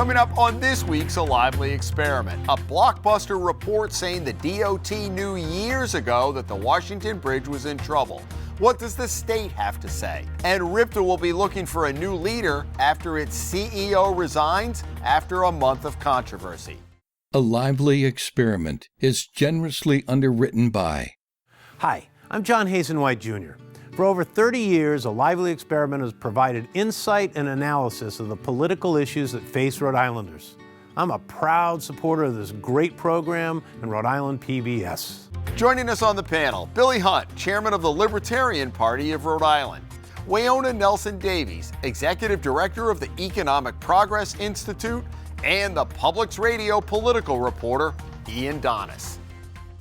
Coming up on this week's A Lively Experiment, a blockbuster report saying the DOT knew years ago that the Washington Bridge was in trouble. What does the state have to say? And RIPTA will be looking for a new leader after its CEO resigns after a month of controversy. A Lively Experiment is generously underwritten by... Hi, I'm John Hazen-White Jr. For over 30 years, A Lively Experiment has provided insight and analysis of the political issues that face Rhode Islanders. I'm a proud supporter of this great program and Rhode Island PBS. Joining us on the panel, Billy Hunt, chairman of the Libertarian Party of Rhode Island. Weayonnoh Nelson-Davies, executive director of the Economic Progress Institute, and the Public's Radio political reporter, Ian Donnis.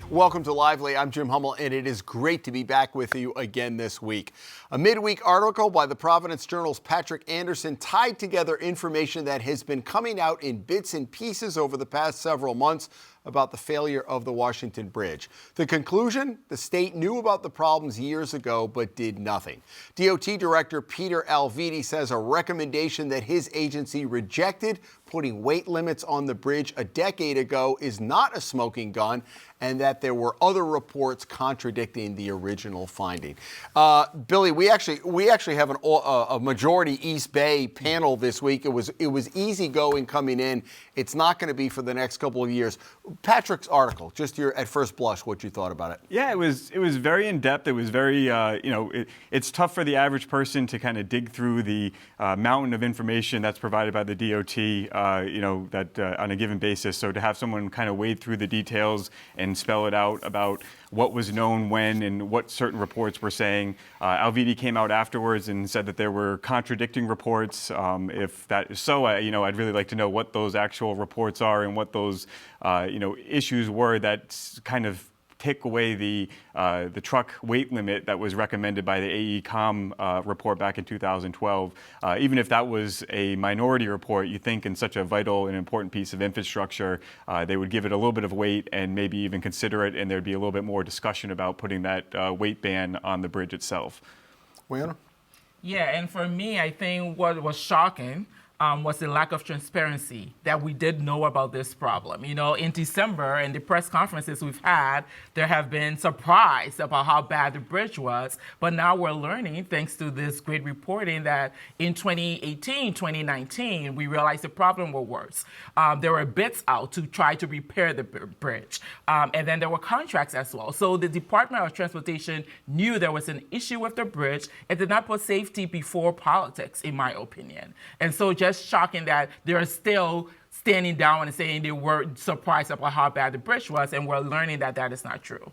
Welcome to Lively. I'm Jim Hummel, and it is great to be back with you again this week. A midweek article by the Providence Journal's Patrick Anderson tied together information that has been coming out in bits and pieces over the past several months about the failure of the Washington Bridge. The conclusion? The state knew about the problems years ago but did nothing. DOT Director Peter Alviti says a recommendation that his agency rejected, putting weight limits on the bridge a decade ago, is not a smoking gun, and that there were other reports contradicting the original finding. Billy, we actually have a majority East Bay panel this week. It was easy going coming in. It's not going to be for the next couple of years. Patrick's article, just your at first blush, what you thought about it? Yeah, it was very in depth. It was very it's tough for the average person to kind of dig through the mountain of information that's provided by the DOT on a given basis. So to have someone kind of wade through the details and spell it out about what was known when and what certain reports were saying. Alviti came out afterwards and said that there were contradicting reports. If that is so, I'd really like to know what those actual reports are and what those issues were that kind of take away the truck weight limit that was recommended by the AECOM report back in 2012. Even if that was a minority report, you think in such a vital and important piece of infrastructure, they would give it a little bit of weight and maybe even consider it, and there'd be a little bit more discussion about putting that weight ban on the bridge itself. Weayonnoh? Yeah, and for me, I think what was shocking was the lack of transparency that we did know about this problem. In December, in the press conferences we've had, there have been surprise about how bad the bridge was. But now we're learning, thanks to this great reporting, that in 2018, 2019, we realized the problem was worse. There were bids out to try to repair the bridge. And then there were contracts as well. So the Department of Transportation knew there was an issue with the bridge and did not put safety before politics, in my opinion. And so just shocking that they're still standing down and saying they were surprised about how bad the bridge was, and we're learning that that is not true.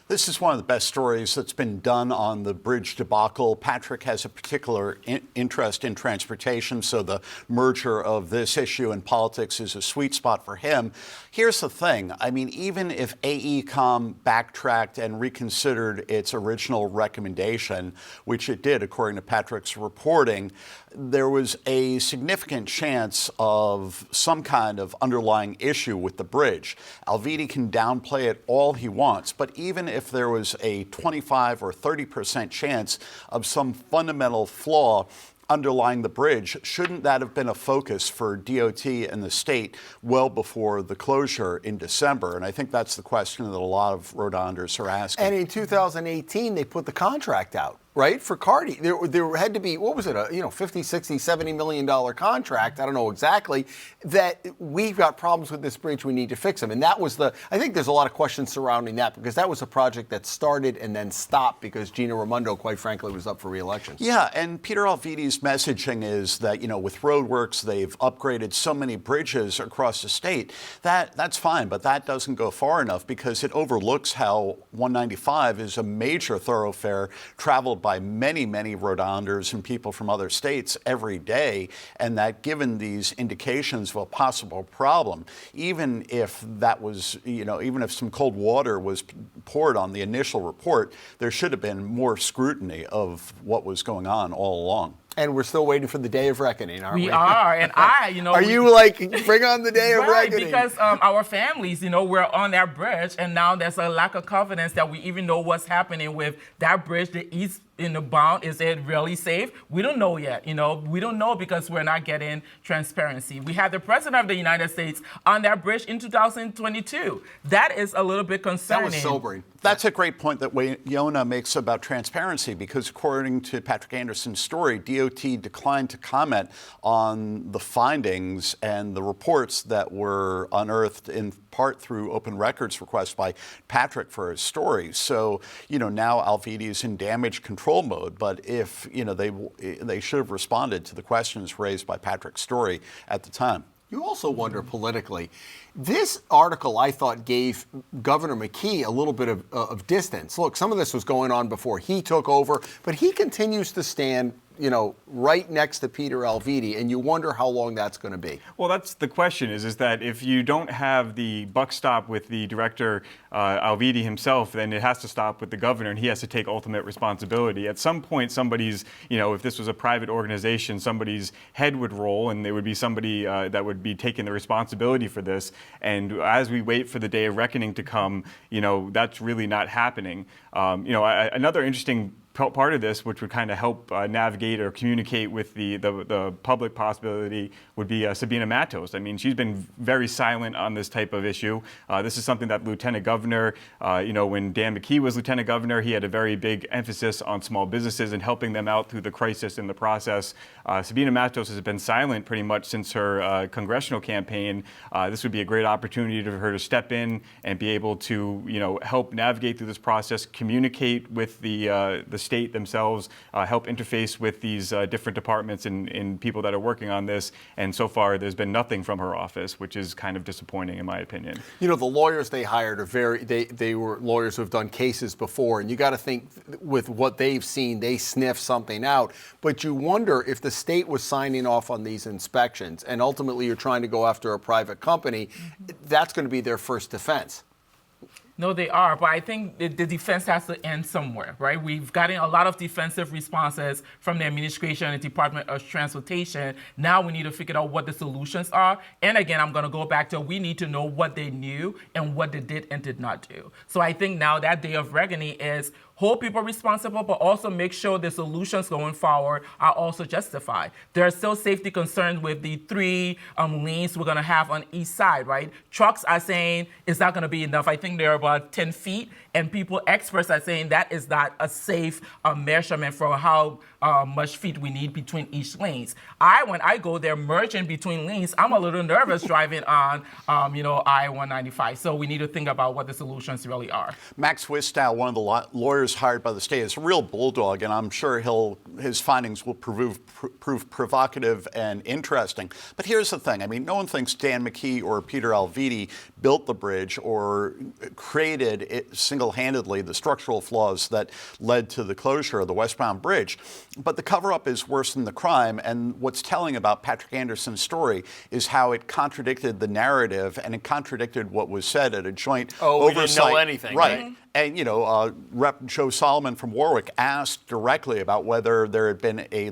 This is one of the best stories that's been done on the bridge debacle. Patrick has a particular interest in transportation, so the merger of this issue and politics is a sweet spot for him. Here's the thing. I mean, even if AECOM backtracked and reconsidered its original recommendation, which it did according to Patrick's reporting, there was a significant chance of some kind of underlying issue with the bridge. Alviti can downplay it all he wants, but even if there was a 25 or 30% chance of some fundamental flaw underlying the bridge, shouldn't that have been a focus for DOT and the state well before the closure in December? And I think that's the question that a lot of Rhode Islanders are asking. And in 2018, they put the contract out, right, for Cardi. There had to be, what was it, a 50, 60, $70 million contract, I don't know exactly, that we've got problems with this bridge, we need to fix them. And that was I think there's a lot of questions surrounding that, because that was a project that started and then stopped because Gina Raimondo, quite frankly, was up for re-election. Yeah, and Peter Alviti's messaging is that, with roadworks, they've upgraded so many bridges across the state. That's fine, but that doesn't go far enough because it overlooks how 195 is a major thoroughfare traveled by many, many Rhode Islanders and people from other states every day, and that given these indications of a possible problem, even if that was, even if some cold water was poured on the initial report, there should have been more scrutiny of what was going on all along. And we're still waiting for the day of reckoning, aren't we? We are, and Are you like, bring on the day of reckoning? Because our families, we're on that bridge, and now there's a lack of confidence that we even know what's happening with that bridge, the East in the bound? Is it really safe? We don't know yet. We don't know because we're not getting transparency. We had the president of the United States on that bridge in 2022. That is a little bit concerning. That was sobering. That's a great point that Weayonnoh makes about transparency, because according to Patrick Anderson's story, DOT declined to comment on the findings and the reports that were unearthed in part through open records requests by Patrick for his story. So, now Alviti is in damage control mode. But if, they should have responded to the questions raised by Patrick's story at the time. You also wonder politically. This article, I thought, gave Governor McKee a little bit of distance. Look, some of this was going on before he took over, but he continues to stand, right next to Peter Alviti, and you wonder how long that's going to be. Well, that's the question is that if you don't have the buck stop with the director, Alviti himself, then it has to stop with the governor, and he has to take ultimate responsibility. At some point, somebody's, if this was a private organization, somebody's head would roll, and there would be somebody that would be taking the responsibility for this. And as we wait for the day of reckoning to come, that's really not happening. Another interesting part of this, which would kind of help navigate or communicate with the public possibility, would be Sabina Matos. I mean, she's been very silent on this type of issue. This is something that Lieutenant Governor, when Dan McKee was Lieutenant Governor, he had a very big emphasis on small businesses and helping them out through the crisis in the process. Sabina Matos has been silent pretty much since her congressional campaign. This would be a great opportunity for her to step in and be able to, help navigate through this process, communicate with the state themselves, help interface with these different departments and people that are working on this. And so far, there's been nothing from her office, which is kind of disappointing in my opinion. The lawyers they hired are they were lawyers who have done cases before, and you got to think with what they've seen, they sniff something out. But you wonder if the state was signing off on these inspections, and ultimately you're trying to go after a private company, that's going to be their first defense. No, they are, but I think the defense has to end somewhere, right? We've gotten a lot of defensive responses from the administration and Department of Transportation. Now we need to figure out what the solutions are. And again, I'm going to go back to we need to know what they knew and what they did and did not do. So I think now that day of reckoning is hold people responsible, but also make sure the solutions going forward are also justified. There are still safety concerns with the 3 lanes we're going to have on each side, right? Trucks are saying it's not going to be enough. I think they're about 10 feet, and experts are saying that is not a safe measurement for how much feet we need between each lanes. When I go there merging between lanes, I'm a little nervous driving on, I-195. So we need to think about what the solutions really are. Max Wistow, one of the lawyers hired by the state, is a real bulldog, and I'm sure his findings will prove provocative and interesting. But here's the thing. I mean, no one thinks Dan McKee or Peter Alviti built the bridge or created it single-handedly the structural flaws that led to the closure of the westbound bridge. But the cover-up is worse than the crime, and what's telling about Patrick Anderson's story is how it contradicted the narrative, and it contradicted what was said at a joint oversight. We didn't know anything. Right. Mm-hmm. And, Rep. Joe Solomon from Warwick asked directly about whether there had been a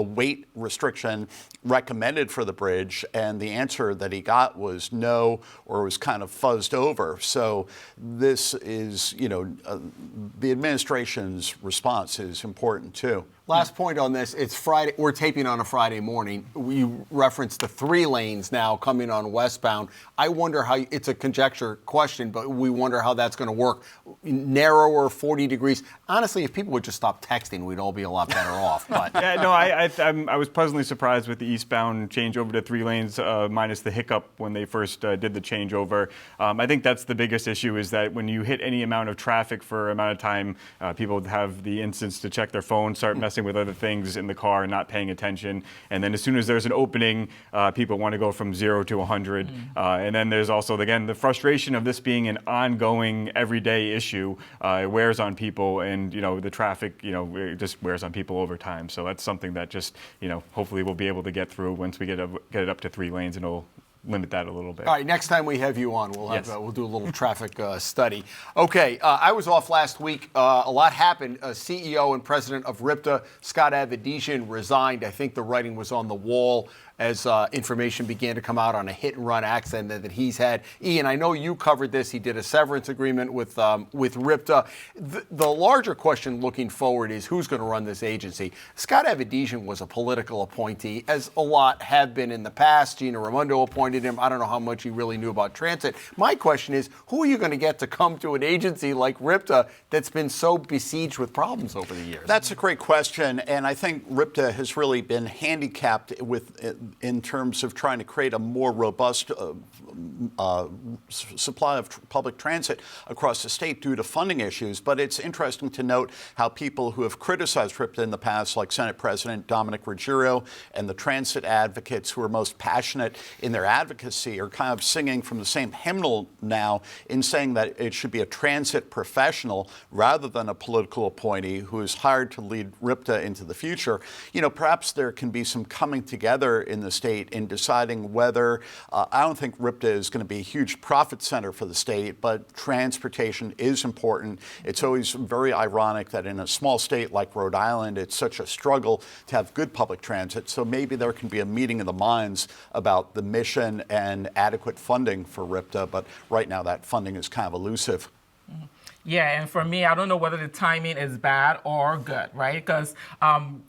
weight restriction recommended for the bridge, and the answer that he got was no, or was kind of fuzzed over. So this is, the administration's response is important too. Last point on this, it's Friday. We're taping on a Friday morning. We referenced the 3 lanes now coming on westbound. I wonder how, it's a conjecture question, but we wonder how that's going to work. Narrower, 40 degrees. Honestly, if people would just stop texting, we'd all be a lot better off. But yeah, no, I was pleasantly surprised with the eastbound changeover to 3 lanes, minus the hiccup when they first did the changeover. I think that's the biggest issue, is that when you hit any amount of traffic for an amount of time, people have the instance to check their phone, start messing with other things in the car and not paying attention. And then as soon as there's an opening, people want to go from 0 to 100. And then there's also, again, the frustration of this being an ongoing, everyday issue. It wears on people, and, the traffic, it just wears on people over time. So that's something that just, hopefully we'll be able to get through once we get it up to 3 lanes, and it'll limit that a little bit. All right, next time we have you on, we'll do a little traffic study. Okay, I was off last week. A lot happened. CEO and president of RIPTA, Scott Avedisian, resigned. I think the writing was on the wall. as information began to come out on a hit-and-run accident that he's had. Ian, I know you covered this. He did a severance agreement with RIPTA. The larger question looking forward is who's going to run this agency. Scott Avedisian was a political appointee, as a lot have been in the past. Gina Raimondo appointed him. I don't know how much he really knew about transit. My question is, who are you going to get to come to an agency like RIPTA that's been so besieged with problems over the years? That's a great question, and I think RIPTA has really been handicapped in terms of trying to create a more robust supply of public transit across the state due to funding issues. But it's interesting to note how people who have criticized RIPTA in the past, like Senate President Dominic Ruggiero, and the transit advocates who are most passionate in their advocacy are kind of singing from the same hymnal now in saying that it should be a transit professional rather than a political appointee who is hired to lead RIPTA into the future. You know, perhaps there can be some coming together in the state in deciding whether, I don't think RIPTA is going to be a huge profit center for the state, but transportation is important. It's always very ironic that in a small state like Rhode Island, it's such a struggle to have good public transit. So maybe there can be a meeting of the minds about the mission and adequate funding for RIPTA, but right now that funding is kind of elusive. Yeah, and for me, I don't know whether the timing is bad or good, right? Because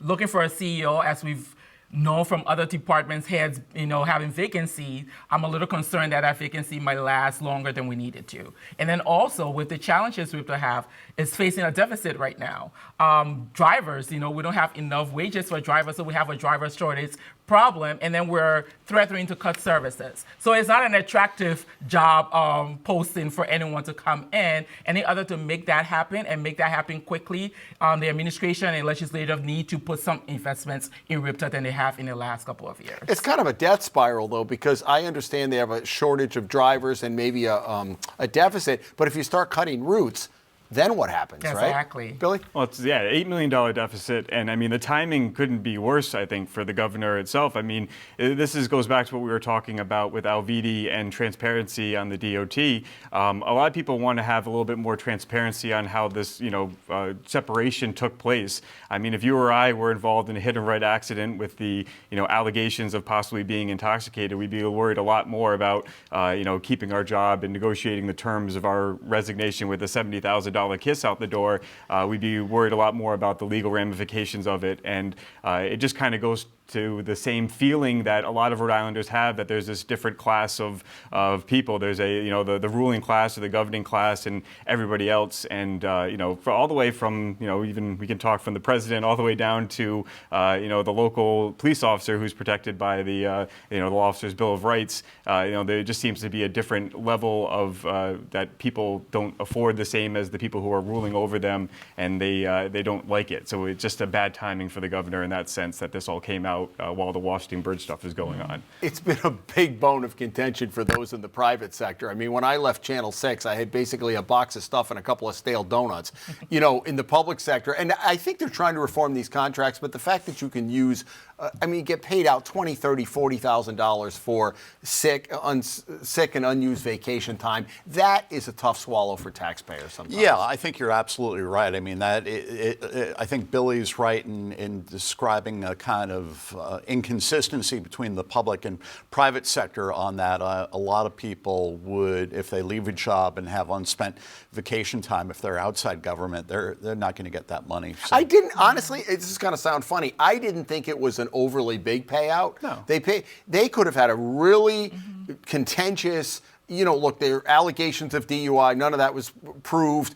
looking for a CEO, as we've known from other departments heads, having vacancy, I'm a little concerned that that vacancy might last longer than we need it to. And then also with the challenges we have to have, is facing a deficit right now. Drivers, we don't have enough wages for drivers, so we have a driver shortage problem, and then we're threatening to cut services. So it's not an attractive job posting for anyone to come in. Any other to make that happen and make that happen quickly, the administration and legislative need to put some investments in RIPTA than they have in the last couple of years. It's kind of a death spiral, though, because I understand they have a shortage of drivers and maybe a deficit, but if you start cutting routes, then what happens, right? Exactly. Billy? Well, it's, $8 million deficit. And I mean, the timing couldn't be worse, I think, for the governor itself. I mean, this goes back to what we were talking about with Alviti and transparency on the DOT. A lot of people want to have a little bit more transparency on how this, separation took place. I mean, if you or I were involved in a hit and run accident with the, allegations of possibly being intoxicated, we'd be worried a lot more about, keeping our job and negotiating the terms of our resignation with a $70,000 kiss out the door. We'd be worried a lot more about the legal ramifications of it. And it just kind of goes to the same feeling that a lot of Rhode Islanders have, that there's this different class of people. There's the ruling class or the governing class and everybody else. And, for all the way from, even we can talk from the president all the way down to, the local police officer who's protected by the Law Officers' Bill of Rights. There just seems to be a different level of that people don't afford the same as the people who are ruling over them, and they don't like it. So it's just a bad timing for the governor in that sense that this all came out while the Washington Bridge stuff is going on. It's been a big bone of contention for those in the private sector. I mean, when I left Channel 6, I had basically a box of stuff and a couple of stale donuts, in the public sector. And I think they're trying to reform these contracts, but the fact that you can use, get paid out $20,000, $30,000, $40,000 for sick and unused vacation time, that is a tough swallow for taxpayers sometimes. Yeah, I think you're absolutely right. I mean, I think Billy's right in describing a kind of inconsistency between the public and private sector on that. A lot of people would, if they leave a job and have unspent vacation time, if they're outside government, they're not going to get that money. So. I didn't, honestly, it's just going to sound funny, I didn't think it was an overly big payout. No. They could have had a really contentious, look, there are allegations of DUI. None of that was proved.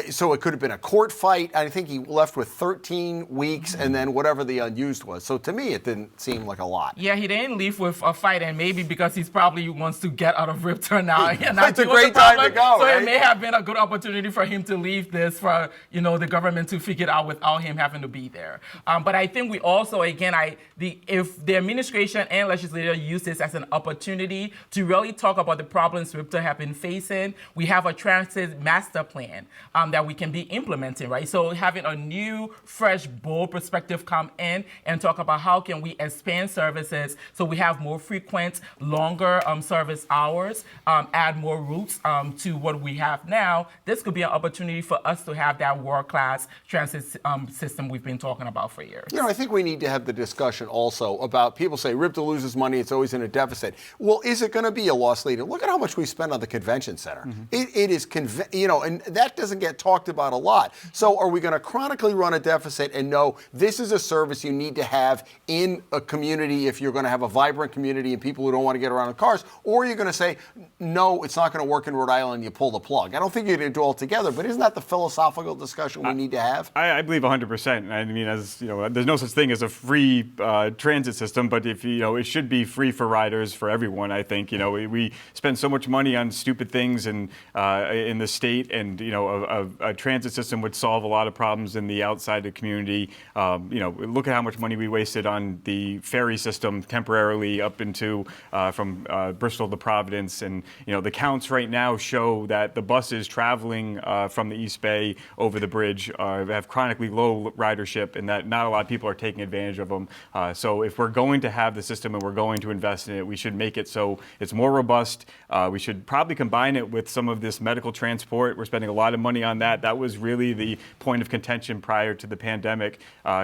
So it could have been a court fight. I think he left with 13 weeks and then whatever the unused was. So to me, it didn't seem like a lot. Yeah, he didn't leave with a fight, and maybe because he's probably wants to get out of RIPTA now. It's a great time to go, So right? it may have been a good opportunity for him to leave this for, the government to figure it out without him having to be there. But I think we also, again, if the administration and legislature use this as an opportunity to really talk about the problems RIPTA have been facing, we have a transit master plan. that we can be implementing, right? So having a new, fresh, bold perspective come in and talk about how can we expand services so we have more frequent, longer service hours, add more routes to what we have now. This could be an opportunity for us to have that world-class transit system we've been talking about for years. I think we need to have the discussion also about people say RIPTA loses money, it's always in a deficit. Well, is it going to be a loss leader? Look at how much we spend on the convention center. It is, and that doesn't get talked about a lot. So are we going to chronically run a deficit and know this is a service you need to have in a community if you're going to have a vibrant community and people who don't want to get around in cars? Or are you going to say, no, it's not going to work in Rhode Island, you pull the plug? I don't think you're going to do it all together, but isn't that the philosophical discussion we need to have? I believe 100%. I mean, as you know, there's no such thing as a free transit system, but if it should be free for riders, for everyone. I think we spend so much money on stupid things and in the state, and a transit system would solve a lot of problems in the outside the community. Look at how much money we wasted on the ferry system temporarily up into from Bristol to Providence, and the counts right now show that the buses traveling from the East Bay over the bridge have chronically low ridership, and that not a lot of people are taking advantage of them. So if we're going to have the system and we're going to invest in it, we should make it so it's more robust. We should probably combine it with some of this medical transport. We're spending a lot of money on that. That was really the point of contention prior to the pandemic.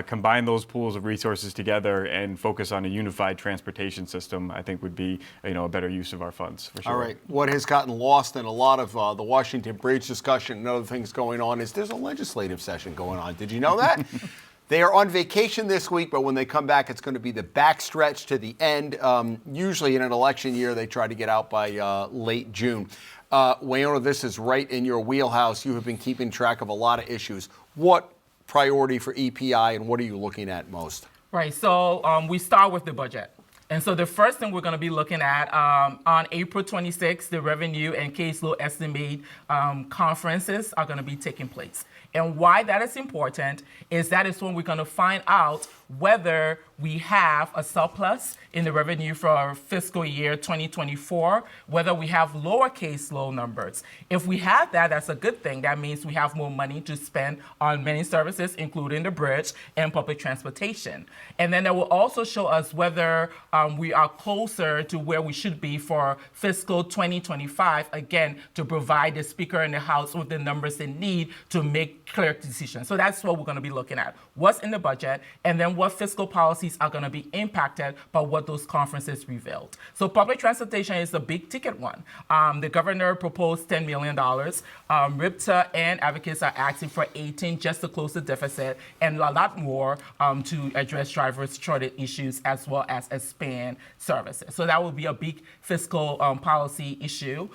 Combine those pools of resources together and focus on a unified transportation system, I think would be a better use of our funds, for sure. All right. What has gotten lost in a lot of the Washington Bridge discussion and other things going on is there's a legislative session going on. Did you know that? They are on vacation this week, but when they come back, it's going to be the backstretch to the end. Usually in an election year, they try to get out by late June. Weayonnoh, this is right in your wheelhouse. You have been keeping track of a lot of issues. What priority for EPI, and what are you looking at most? Right. So we start with the budget. And so the first thing we're going to be looking at on April 26th, the revenue and caseload estimate conferences are going to be taking place. And why that is important is that is when we're going to find out whether we have a surplus in the revenue for our fiscal year 2024, whether we have lower caseload numbers. If we have that, that's a good thing. That means we have more money to spend on many services, including the bridge and public transportation. And then that will also show us whether we are closer to where we should be for fiscal 2025, again, to provide the Speaker and the House with the numbers they need to make clear decisions. So that's what we're going to be looking at. What's in the budget, and then what fiscal policies are going to be impacted by what those conferences revealed. So public transportation is a big ticket one. The governor proposed $10 million. RIPTA and advocates are asking for 18 just to close the deficit, and a lot more to address drivers' shortage issues as well as expand services. So that will be a big fiscal policy issue.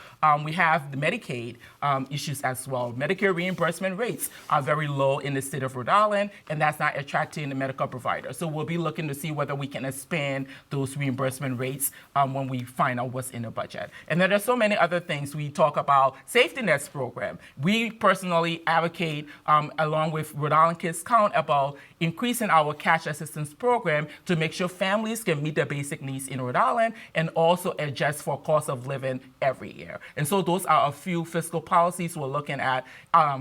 We have the Medicaid issues as well. Medicare reimbursement rates are very low in the state of Rhode Island, and that's not attracting the medical provider. So we'll be looking to see whether we can expand those reimbursement rates when we find out what's in the budget. And then there's so many other things. We talk about safety nets program. We personally advocate, along with Rhode Island Kids Count, about increasing our cash assistance program to make sure families can meet their basic needs in Rhode Island and also adjust for cost of living every year. And so those are a few fiscal policies we're looking at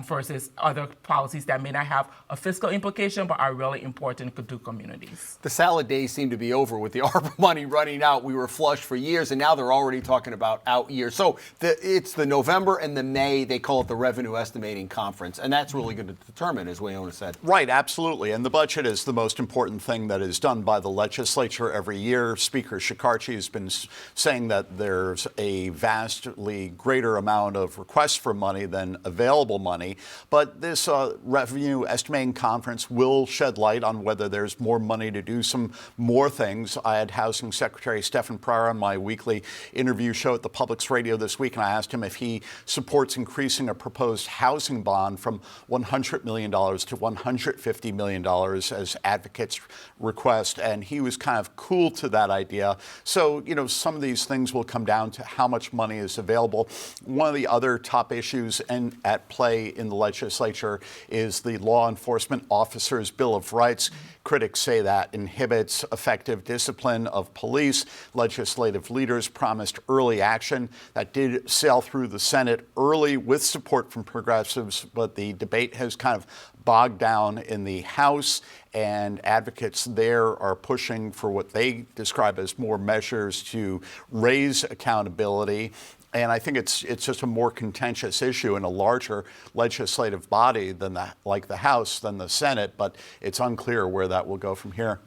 versus other policies that may not have a fiscal implication but are really important to communities. The salad days seem to be over with the ARPA money running out. We were flush for years, and now they're already talking about out years. So it's the November and the May, they call it the Revenue Estimating Conference, and that's really going to determine, as Weayonnoh said. Right, absolutely. And the budget is the most important thing that is done by the legislature every year. Speaker Shekarchi has been saying that there's a vastly greater amount of requests for money than available money. But this Revenue Estimating Conference will shed light on whether there's more money to do some more things. I had Housing Secretary Stephen Pryor on my weekly interview show at the Public's Radio this week, and I asked him if he supports increasing a proposed housing bond from $100 million to $150 million as advocates request, and he was kind of cool to that idea. So, some of these things will come down to how much money is available. One of the other top issues at play in the legislature is the Law Enforcement Officers Bill of Rights. Critics critics say that inhibits effective discipline of police. Legislative leaders promised early action. That did sail through the Senate early with support from progressives, but the debate has kind of bogged down in the House, and advocates there are pushing for what they describe as more measures to raise accountability. And I think it's just a more contentious issue in a larger legislative body than like the House than the Senate, but it's unclear where that will go from here.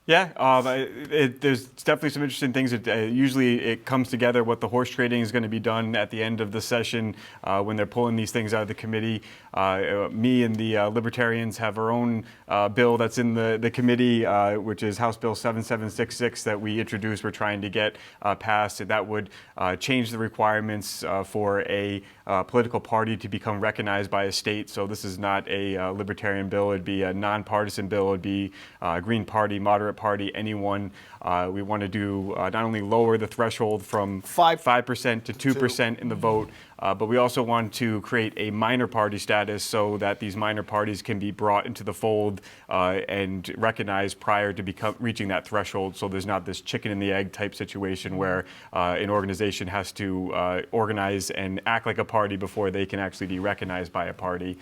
Yeah, there's definitely some interesting things. Usually it comes together what the horse trading is going to be done at the end of the session when they're pulling these things out of the committee. Me and the Libertarians have our own bill that's in the committee, which is House Bill 7766 that we introduced. We're trying to get passed. That would change the requirements for a political party to become recognized by a state. So this is not a Libertarian bill. It'd be a nonpartisan bill. It'd be Green Party, moderate party, anyone. We want to do not only lower the threshold from 5% to 2% in the vote, but we also want to create a minor party status so that these minor parties can be brought into the fold and recognized prior to reaching that threshold. So there's not this chicken and the egg type situation where an organization has to organize and act like a party before they can actually be recognized by a party.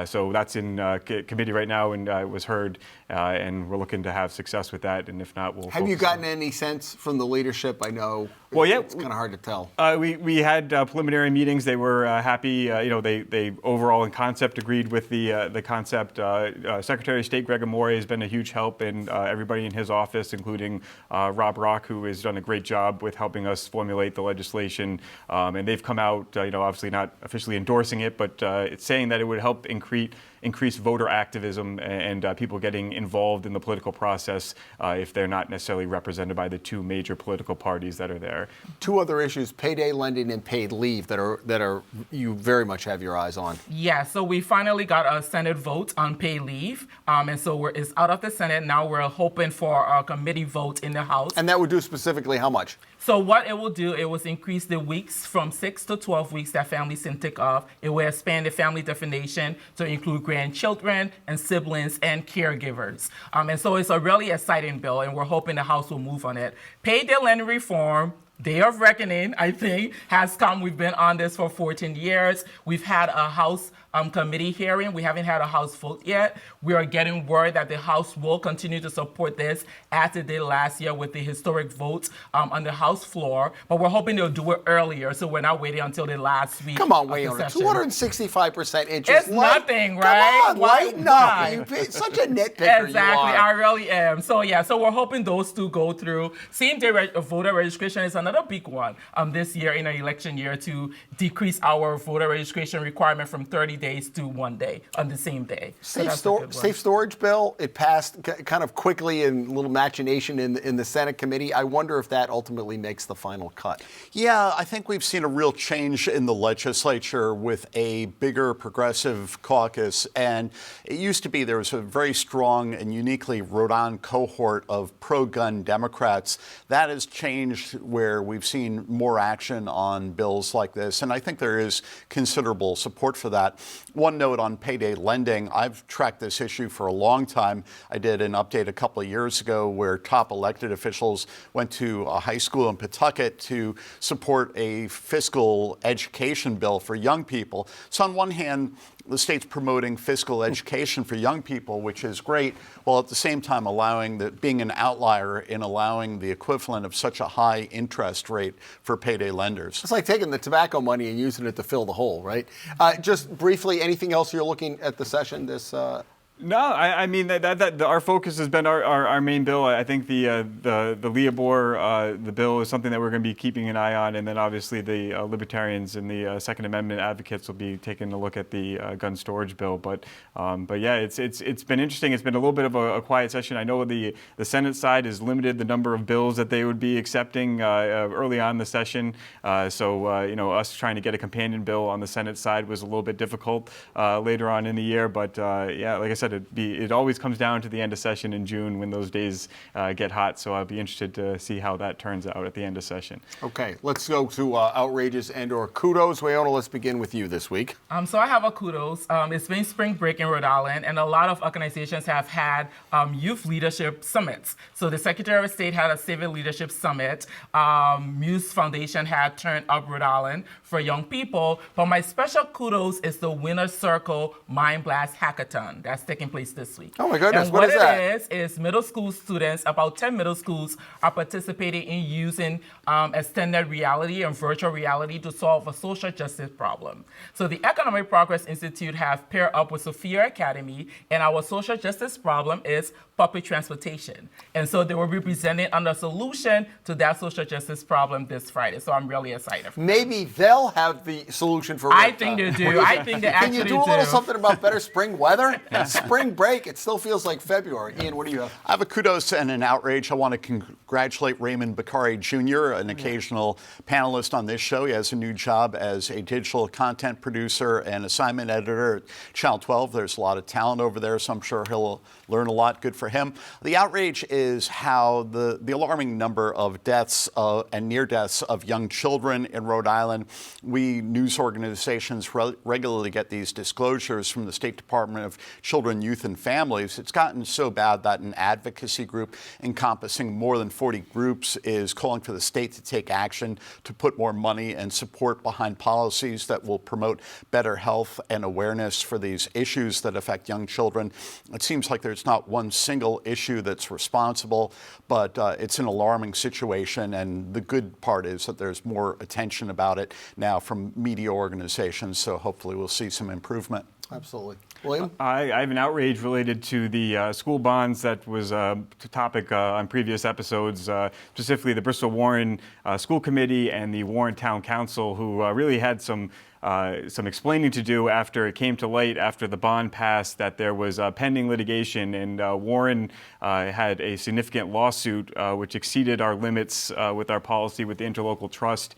So that's in committee right now and was heard, and we're looking to have success with that. And if not, we'll. Have you gotten any sense from the leadership? I know. Well, yeah, it's kind of hard to tell. We had preliminary meetings. They were happy. They overall in concept agreed with the concept. Secretary of State Greg Amore has been a huge help, and everybody in his office, including Rob Rock, who has done a great job with helping us formulate the legislation. And they've come out, obviously not officially endorsing it, but it's saying that it would help increase voter activism and people getting involved in the political process if they're not necessarily represented by the two major political parties that are there. Two other issues: payday lending and paid leave that are you very much have your eyes on. Yeah, so we finally got a Senate vote on paid leave, and so it's out of the Senate now. We're hoping for a committee vote in the House. And that would do specifically how much? So what it will do, it will increase the weeks from 6 to 12 weeks that families can take off. It will expand the family definition to include grandchildren and siblings and caregivers. And so it's a really exciting bill, and we're hoping the House will move on it. Payday lending reform, Day of Reckoning, I think, has come. We've been on this for 14 years. We've had a House committee hearing. We haven't had a House vote yet. We are getting word that the House will continue to support this as it did last year with the historic vote on the House floor. But we're hoping they'll do it earlier, so we're not waiting until the last week. Come on, Weayonnoh, 265% interest. It's nothing, right? Come on, lighten up. You're such a nitpicker. Exactly, you are. I really am. So we're hoping those two go through. Same-day voter registration is another big one this year in an election year to decrease our voter registration requirement from 30 days to 1 day on the same day. Safe storage bill, it passed kind of quickly in a little machination in the Senate committee. I wonder if that ultimately makes the final cut. Yeah, I think we've seen a real change in the legislature with a bigger progressive caucus. And it used to be there was a very strong and uniquely Rhode Island cohort of pro-gun Democrats. That has changed where we've seen more action on bills like this. And I think there is considerable support for that. One note on payday lending. I've tracked this issue for a long time. I did an update a couple of years ago where top elected officials went to a high school in Pawtucket to support a fiscal education bill for young people. So on one hand, the state's promoting fiscal education for young people, which is great, while at the same time being an outlier in allowing the equivalent of such a high interest rate for payday lenders. It's like taking the tobacco money and using it to fill the hole, right? Just briefly, anything else you're looking at the session this? No, I mean that our focus has been our main bill. I think the Leobor the bill is something that we're going to be keeping an eye on, and then obviously the Libertarians and the Second Amendment advocates will be taking a look at the gun storage bill. But yeah, it's been interesting. It's been a little bit of a quiet session. I know the Senate side has limited the number of bills that they would be accepting early on in the session. So us trying to get a companion bill on the Senate side was a little bit difficult later on in the year. But yeah, like I said, said, it always comes down to the end of session in June when those days get hot. So I'll be interested to see how that turns out at the end of session. Okay, let's go to outrages and/or kudos. Weayonnoh, let's begin with you this week. So I have a kudos. It's been spring break in Rhode Island, and a lot of organizations have had youth leadership summits. So the Secretary of State had a civic leadership summit. Muse Foundation had Turn Up Rhode Island for young people. But my special kudos is the Winner's Circle Mind Blast Hackathon that's taking place this week. Oh my goodness, and what is that? It is middle school students, about 10 middle schools are participating in using extended reality and virtual reality to solve a social justice problem. So the Economic Progress Institute have paired up with Sophia Academy, and our social justice problem is public transportation. And so they will be presenting on the solution to that social justice problem this Friday. So I'm really excited. Maybe they'll have the solution for RIPTA. I think they do. I think they actually do. Can you do a little something about better spring weather? Spring break, it still feels like February. Ian, what do you have? I have a kudos and an outrage. I want to congratulate Raymond Bakari Jr., an occasional panelist on this show. He has a new job as a digital content producer and assignment editor at Channel 12. There's a lot of talent over there, so I'm sure he'll learn a lot. Good for him. The outrage is how the alarming number of deaths and near deaths of young children in Rhode Island. We news organizations regularly get these disclosures from the State Department of Children, Youth, and Families. It's gotten so bad that an advocacy group encompassing more than 40 groups is calling for the state to take action to put more money and support behind policies that will promote better health and awareness for these issues that affect young children. It seems like there's not one single issue that's responsible, but it's an alarming situation, and the good part is that there's more attention about it now from media organizations, so hopefully we'll see some improvement. Absolutely. William? I have an outrage related to the school bonds that was a topic on previous episodes, specifically the Bristol-Warren School Committee and the Warren Town Council, who really had some explaining to do after it came to light after the bond passed that there was pending litigation, and Warren had a significant lawsuit which exceeded our limits with our policy with the interlocal trust,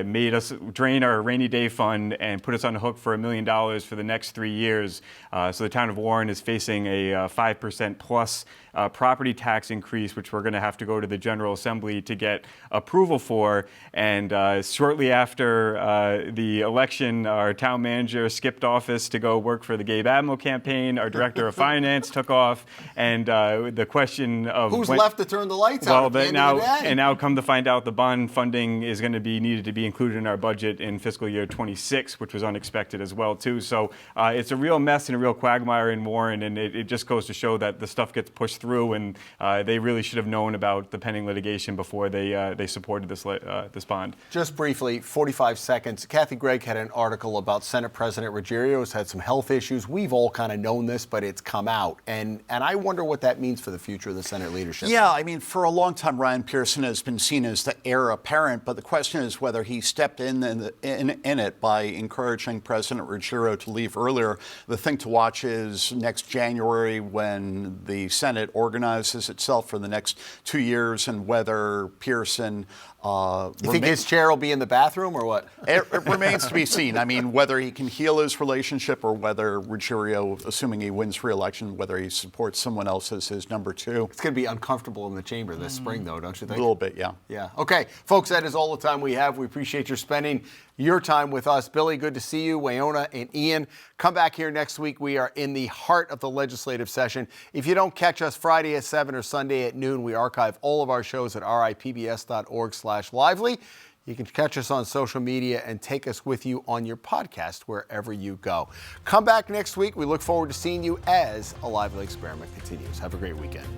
made us drain our rainy day fund and put us on the hook for $1 million for the next 3 years. So the town of Warren is facing a 5% plus property tax increase, which we're going to have to go to the General Assembly to get approval for. And shortly after the election, our town manager skipped office to go work for the Gabe Admiral campaign. Our director of finance took off, and the question of who's left to turn the lights out at the end of the day? And now come to find out the bond funding is going to be needed to be included in our budget in fiscal year 26, which was unexpected as well too. So it's a real mess and a real quagmire in Warren, and it just goes to show that the stuff gets pushed through, and they really should have known about the pending litigation before they supported this bond. Just briefly, 45 seconds. Kathy Gregg had an article about Senate President Ruggiero who's had some health issues. We've all kind of known this, but it's come out, and I wonder what that means for the future of the Senate leadership. Yeah, I mean, for a long time, Ryan Pearson has been seen as the heir apparent, but the question is whether he stepped in it by encouraging President Ruggiero to leave earlier. The thing to watch is next January when the Senate organizes itself for the next 2 years, and whether Pearson you think his chair will be in the bathroom or what? It remains to be seen. I mean, whether he can heal his relationship or whether Ruggiero, assuming he wins re-election, whether he supports someone else as his number two. It's going to be uncomfortable in the chamber this spring, though, don't you think? A little bit, yeah. Yeah. Okay, folks, that is all the time we have. We appreciate your spending your time with us. Billy, good to see you. Weayonnoh and Ian, come back here next week. We are in the heart of the legislative session. If you don't catch us Friday at 7 or Sunday at noon, we archive all of our shows at ripbs.org/lively. You can catch us on social media and take us with you on your podcast wherever you go. Come back next week. We look forward to seeing you as A Lively Experiment continues. Have a great weekend.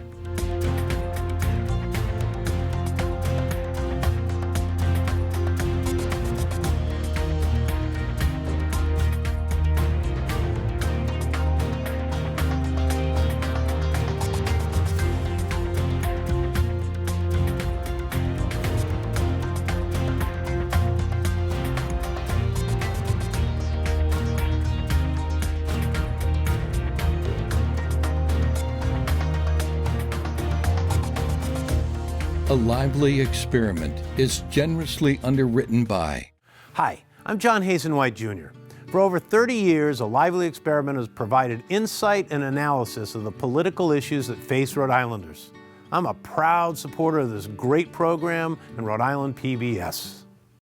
A Lively Experiment is generously underwritten by Hi, I'm John Hazen White Jr. For For over 30 years, a lively experiment has provided insight and analysis of the political issues that face Rhode Islanders. I'm a proud supporter of this great program and Rhode Island PBS.